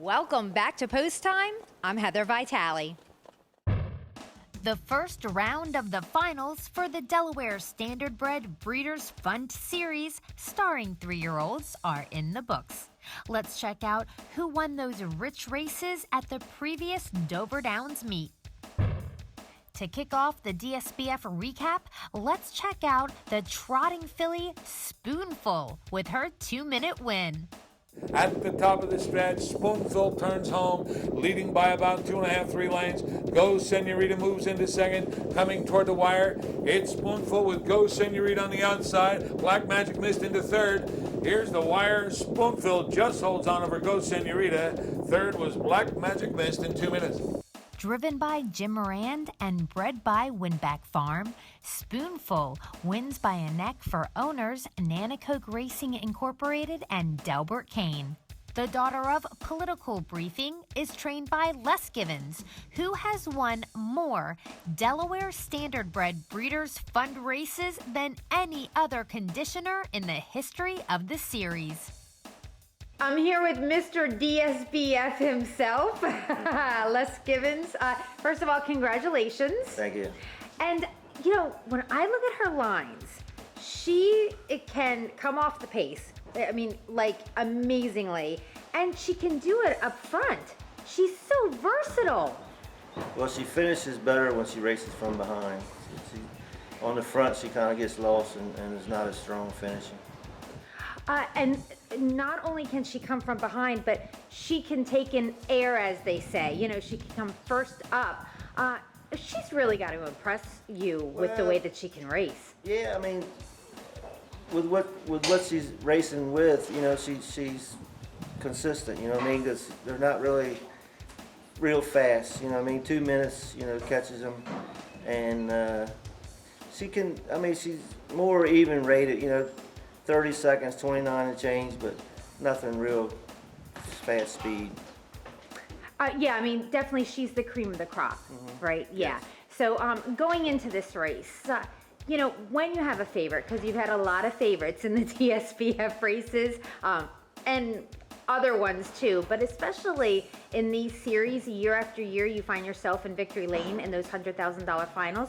Welcome back to Post Time. I'm Heather Vitale. The first round of the finals for the Delaware Standardbred Breeders' Fund Series starring 3-year-olds are in the books. Let's check out who won those rich races at the previous Dover Downs meet. To kick off the DSBF recap, let's check out the trotting filly Spoonful with her 2-minute win. At the top of the stretch, Spoonful turns home, leading by about 2.5, 3 lengths. Go Senorita moves into second, coming toward the wire. It's Spoonful with Go Senorita on the outside. Black Magic Mist into third. Here's the wire. Spoonful just holds on over Go Senorita. Third was Black Magic Mist in 2 minutes. Driven by Jim Morand and bred by Winback Farm, Spoonful wins by a neck for owners Nanacoke Racing Incorporated and Delbert Kane. The daughter of Political Briefing is trained by Les Givens, who has won more Delaware Standardbred Breeders' Fund races than any other conditioner in the history of the series. I'm here with Mr. DSBF himself, Les Givens. First of all, congratulations. Thank you. And, when I look at her lines, it can come off the pace. I mean, amazingly. And she can do it up front. She's so versatile. Well, she finishes better when she races from behind. On the front, she kind of gets lost and is not as strong finishing. And not only can she come from behind, but she can take in air, as they say. She can come first up. She's really got to impress you with the way that she can race. Yeah, I mean, with what she's racing with, she's consistent. Because they're not really real fast. 2 minutes, catches them, and she's more even rated. 30 seconds, 29 and change, but nothing real fast speed. Definitely she's the cream of the crop, right? Yeah. Yes. So going into this race, when you have a favorite, because you've had a lot of favorites in the DSBF races, and other ones too, but especially in these series, year after year, you find yourself in victory lane in those $100,000 finals.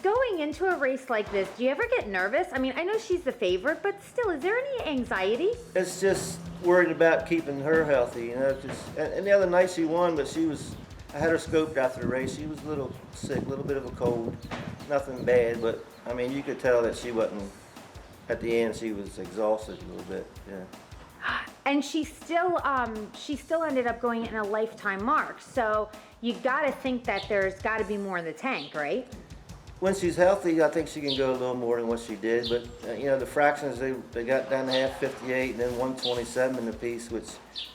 Going into a race like this, do you ever get nervous? I know she's the favorite, but still, is there any anxiety? It's just worried about keeping her healthy, and the other night she won, but I had her scoped after the race. She was a little sick, a little bit of a cold, nothing bad, but you could tell that she wasn't, at the end, she was exhausted a little bit, yeah. And she still ended up going in a lifetime mark. So you got to think that there's got to be more in the tank, right? When she's healthy, I think she can go a little more than what she did. But the fractions they got down to half 58 and then 127 in the piece, which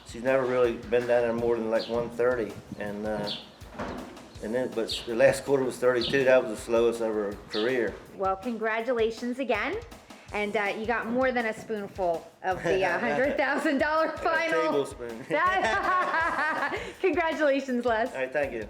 she's never really been down there more than 130. But the last quarter was 32. That was the slowest of her career. Well, congratulations again. And you got more than a spoonful of the $100,000 final. A tablespoon. Congratulations, Les. All right, thank you.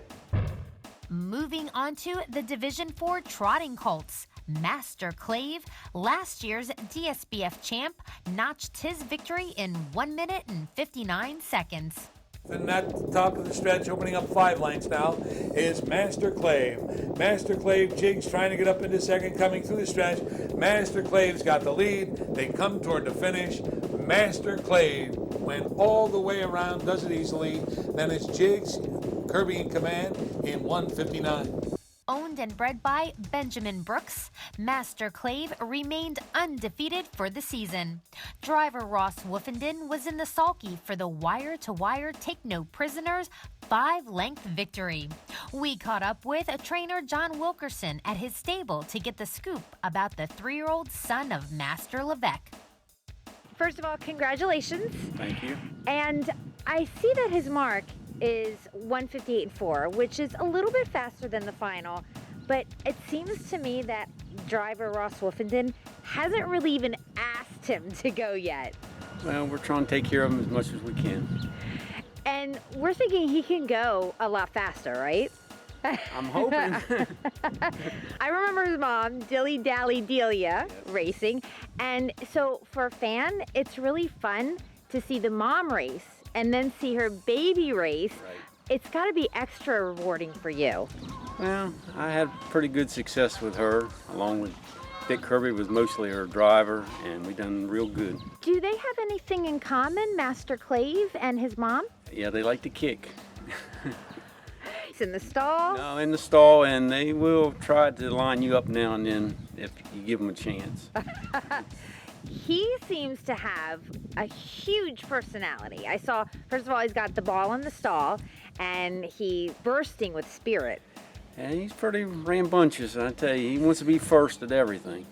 Moving on to the Division 4 trotting colts. Master Clave, last year's DSBF champ, notched his victory in 1 minute and 59 seconds. And at the top of the stretch, opening up 5 lengths now, is Master Clave. Master Clave jigs trying to get up into second, coming through the stretch. Master Clave's got the lead. They come toward the finish. Master Clave went all the way around, does it easily. Then it's Jigs, Kirby in command in 1:59. Owned and bred by Benjamin Brooks, Master Clave remained undefeated for the season. Driver Ross Woofenden was in the sulky for the wire-to-wire take-no-prisoners 5-length victory. We caught up with trainer John Wilkerson at his stable to get the scoop about the 3-year-old son of Master Levesque. First of all, congratulations. Thank you. And I see that his mark is 158.4, which is a little bit faster than the final, but it seems to me that driver Ross Woofenden hasn't really even asked him to go yet. Well, we're trying to take care of him as much as we can. And we're thinking he can go a lot faster, right? I'm hoping. I remember his mom, Dilly Dally Delia, racing. And so for a fan, it's really fun to see the mom race and then see her baby race, Right. it's got to be extra rewarding for you. Well, I had pretty good success with her, along with Dick Kirby was mostly her driver, and we done real good. Do they have anything in common, Master Clave and his mom? Yeah, they like to kick. He's in the stall. No, in the stall, and they will try to line you up now and then if you give them a chance. He seems to have a huge personality. I saw, first of all, he's got the ball in the stall, and he's bursting with spirit. And he's pretty rambunctious, I tell you. He wants to be first at everything.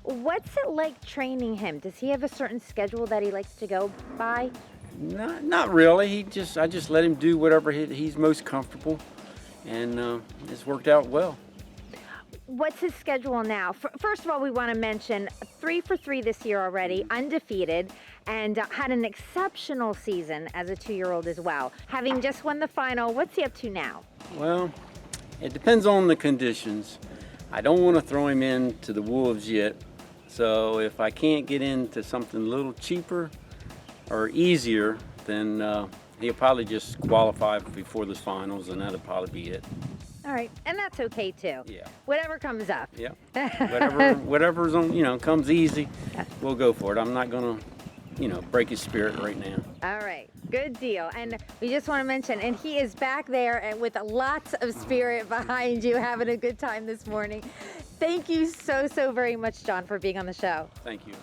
What's it like training him? Does he have a certain schedule that he likes to go by? Not really. I just let him do whatever he's most comfortable, and it's worked out well. What's his schedule now? First of all, we want to mention 3 for 3 this year already, undefeated, and had an exceptional season as a 2-year-old as well. Having just won the final, what's he up to now? Well, it depends on the conditions. I don't want to throw him into the wolves yet, so if I can't get into something a little cheaper or easier, then he'll probably just qualify before the finals, and that'll probably be it. All right, and that's okay too. Yeah. Whatever comes up. Yeah. Whatever's on, comes easy, we'll go for it. I'm not gonna, break his spirit right now. All right, good deal. And we just want to mention, and he is back there and with lots of spirit behind you, having a good time this morning. Thank you so very much, John, for being on the show. Thank you.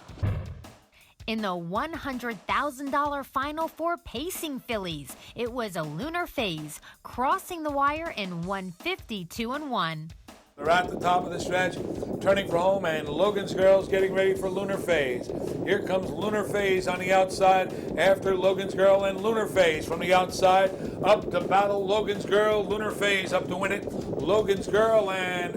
In the $100,000 final for pacing fillies, it was a Lunar Phase, crossing the wire in 152-1. They're at the top of the stretch, turning for home, and Logan's Girl's getting ready for Lunar Phase. Here comes Lunar Phase on the outside after Logan's Girl, and Lunar Phase from the outside up to battle Logan's Girl. Lunar Phase up to win it. Logan's Girl and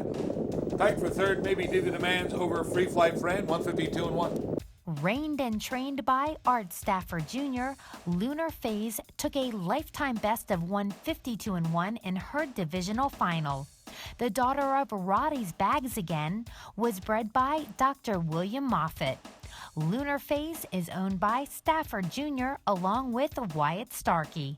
tight for third, maybe due to demands over Free Flight Friend, 152-1. Reined and trained by Art Stafford Jr., Lunar Phase took a lifetime best of 152-1 in her divisional final. The daughter of Roddy's Bags Again was bred by Dr. William Moffitt. Lunar Phase is owned by Stafford Jr. along with Wyatt Starkey.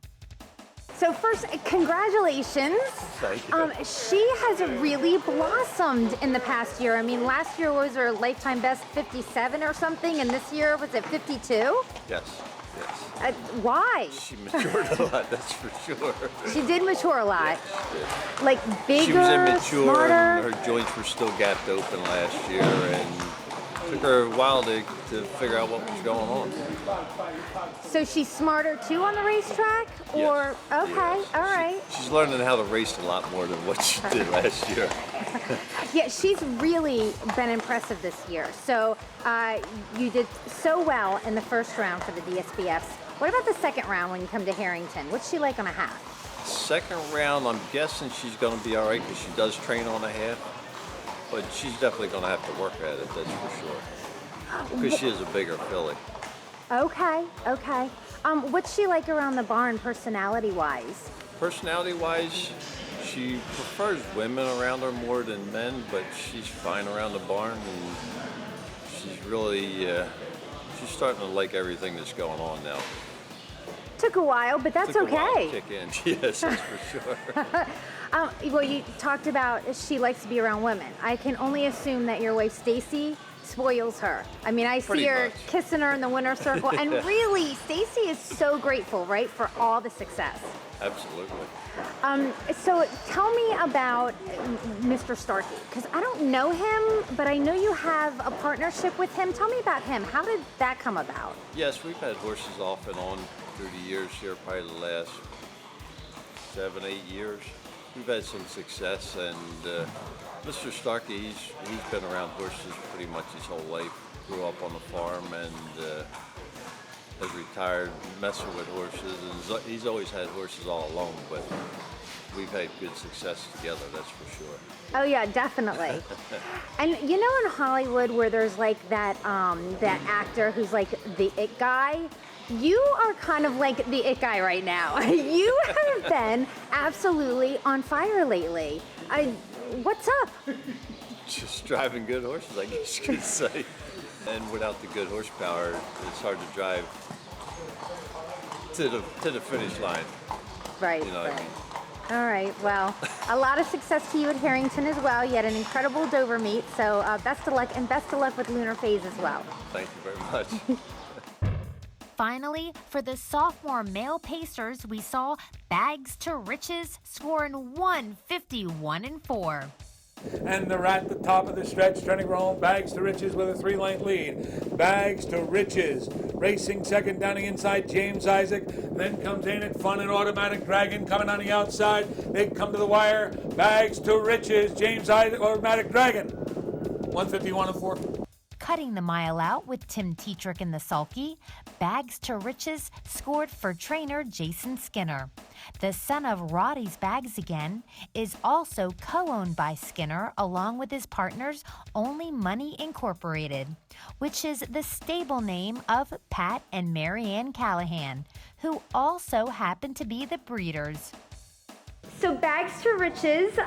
So first, congratulations. Thank you. She has really blossomed in the past year. I mean, last year was her lifetime best 57 or something, and this year was it 52? Yes. Why? She matured a lot, that's for sure. She did mature a lot. She did. Like bigger, She was immature, smarter. and her joints were still gapped open last year, and it took her a while to figure out what was going on. So she's smarter too on the racetrack? Or, Yes. okay, Yes. all right. She's learning how to race a lot more than what she did last year. Yeah, she's really been impressive this year. So you did so well in the first round for the DSBFs. What about the second round when you come to Harrington? What's she like on a half? Second round, I'm guessing she's going to be all right because she does train on a half, but she's definitely going to have to work at it, that's for sure. Because she is a bigger filly. Okay. What's she like around the barn personality-wise? Personality-wise, she prefers women around her more than men, but she's fine around the barn, and she's really, she's starting to like everything that's going on now. Took a while, but that's Took a while to okay. kick in, yes, that's for sure. Well, you talked about she likes to be around women. I can only assume that your wife, Stacy, spoils her. I mean, I see Pretty her much. kissing her in the winner's circle, and really, Stacy is so grateful, right, for all the success. Absolutely. So tell me about Mr. Starkey, because I don't know him, but I know you have a partnership with him. Tell me about him. How did that come about? Yes, we've had horses off and on through the years here, probably the last 7, 8 years. We've had some success, and Mr. Starkey, he's been around horses pretty much his whole life. Grew up on the farm and has retired messing with horses, and he's always had horses all along, but we've had good success together, that's for sure. Oh yeah, definitely. And you know in Hollywood where there's like that actor who's like the it guy? You are kind of like the it guy right now. You have been absolutely on fire lately. What's up? Just driving good horses, I guess you could say. And without the good horsepower, it's hard to drive to the finish line. Right, You know what I right. mean? All right, well, a lot of success to you at Harrington as well. You had an incredible Dover meet, so best of luck, and best of luck with Lunar Phase as well. Thank you very much. Finally, for the sophomore male pacers, we saw Bags to Riches scoring 151-4. And they're at the top of the stretch, turning around. Bags to Riches with a 3-length lead. Bags to Riches racing second down the inside. James Isaac. Then comes Ain't It Fun and Automatic Dragon coming on the outside. They come to the wire. Bags to Riches. James Isaac, Automatic Dragon. 151-4. Cutting the mile out with Tim Tetrick in the sulky, Bags to Riches scored for trainer Jason Skinner. The son of Roddy's Bags Again is also co-owned by Skinner along with his partners Only Money Incorporated, which is the stable name of Pat and Marianne Callahan, who also happen to be the breeders. So Bags to Riches,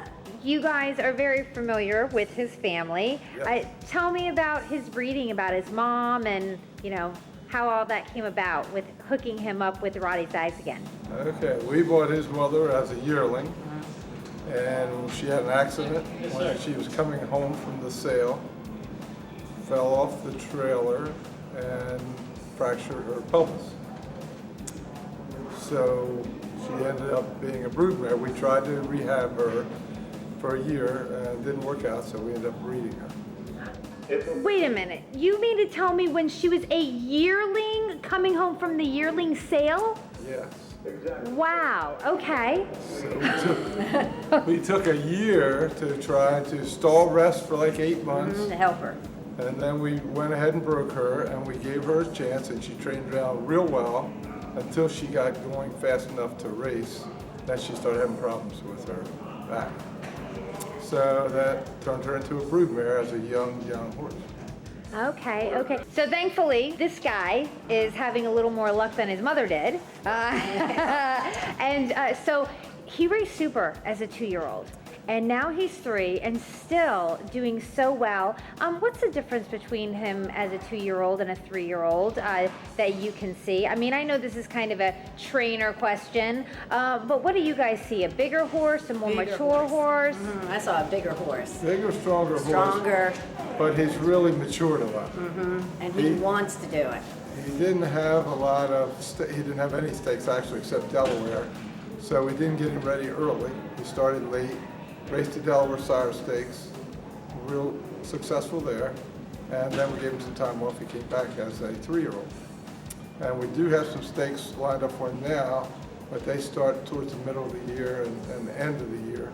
you guys are very familiar with his family. Yes. Tell me about his breeding, about his mom, and how all that came about with hooking him up with Roddy's Bags Again. Okay, we bought his mother as a yearling, and she had an accident when she was coming home from the sale, fell off the trailer, and fractured her pelvis. So she ended up being a broodmare. We tried to rehab her for a year, and it didn't work out, so we ended up breeding her. Wait a minute. You mean to tell me when she was a yearling coming home from the yearling sale? Yes. Wow. Okay. So we took a year to try to stall rest for like 8 months. To help her. And then we went ahead and broke her, and we gave her a chance, and she trained around real well until she got going fast enough to race. Then she started having problems with her back. So that turned her into a broodmare as a young horse. Okay, okay. So thankfully, this guy is having a little more luck than his mother did. So he raced super as a 2-year-old. And now he's 3 and still doing so well. What's the difference between him as a 2-year-old and a 3-year-old that you can see? I mean, I know this is kind of a trainer question, but what do you guys see? A bigger horse, a more mature horse? I saw a bigger horse. Bigger, stronger horse. Stronger, But he's really matured a lot. and he wants to do it. He didn't have a lot of, he didn't have any stakes actually except Delaware. So we didn't get him ready early. He started late, raced the Delaware Sire Stakes, real successful there. And then we gave him some time off. He came back as a 3-year-old. And we do have some stakes lined up for him now, but they start towards the middle of the year and the end of the year.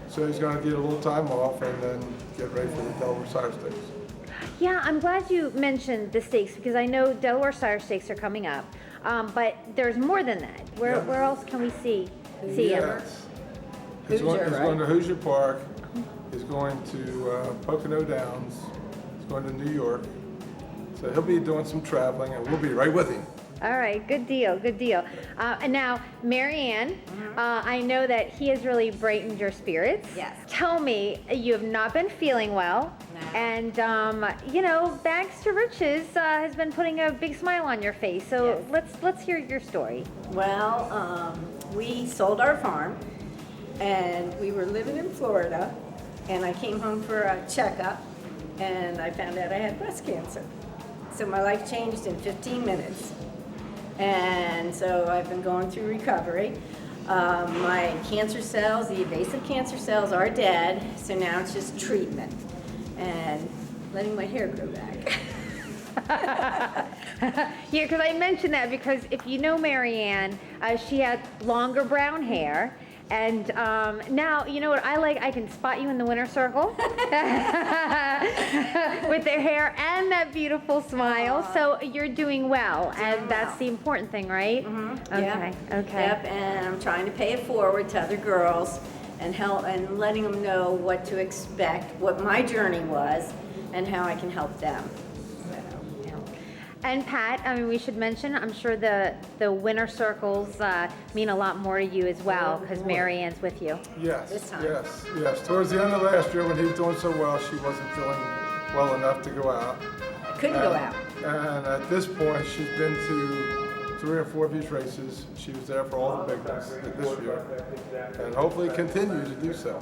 So he's going to get a little time off and then get ready for the Delaware Sire Stakes. Yeah, I'm glad you mentioned the stakes because I know Delaware Sire Stakes are coming up, but there's more than that. Where else can we see him? Yes. He's going to Hoosier Park. He's going to Pocono Downs. He's going to New York. So he'll be doing some traveling, and we'll be right with him. All right, good deal, good deal. And now, Marianne, I know that he has really brightened your spirits. Yes. Tell me, you have not been feeling well. No. And, Bags to Riches has been putting a big smile on your face. So let's hear your story. Well, we sold our farm, and we were living in Florida, and I came home for a checkup, and I found out I had breast cancer. So my life changed in 15 minutes. And so I've been going through recovery. My cancer cells, the invasive cancer cells, are dead, so now it's just treatment and letting my hair grow back. Yeah, because I mentioned that because if you know Marianne, she had longer brown hair. And now, you know what I like? I can spot you in the winner circle with their hair and that beautiful smile. So you're doing well, and that's the important thing, right? Okay, Yep. okay. Yep, and I'm trying to pay it forward to other girls and help and letting them know what to expect, what my journey was, and how I can help them. And Pat, I mean, we should mention, I'm sure the winner circles mean a lot more to you as well, because Marianne's with you. Yes, This time. yes. Towards the end of last year, when he was doing so well, she wasn't feeling well enough to go out. I couldn't go out. And at this point, she's been to 3 or 4 of these races. She was there for all the big ones this year, and hopefully continue to do so.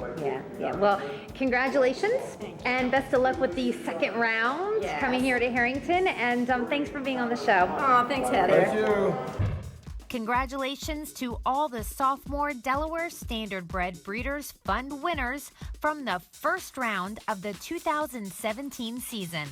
Yeah. Well, congratulations and best of luck with the second round Yes. coming here to Harrington. And thanks for being on the show. Oh, thanks, Heather. Thank you. Congratulations to all the sophomore Delaware Standardbred Breeders' Fund winners from the first round of the 2017 season.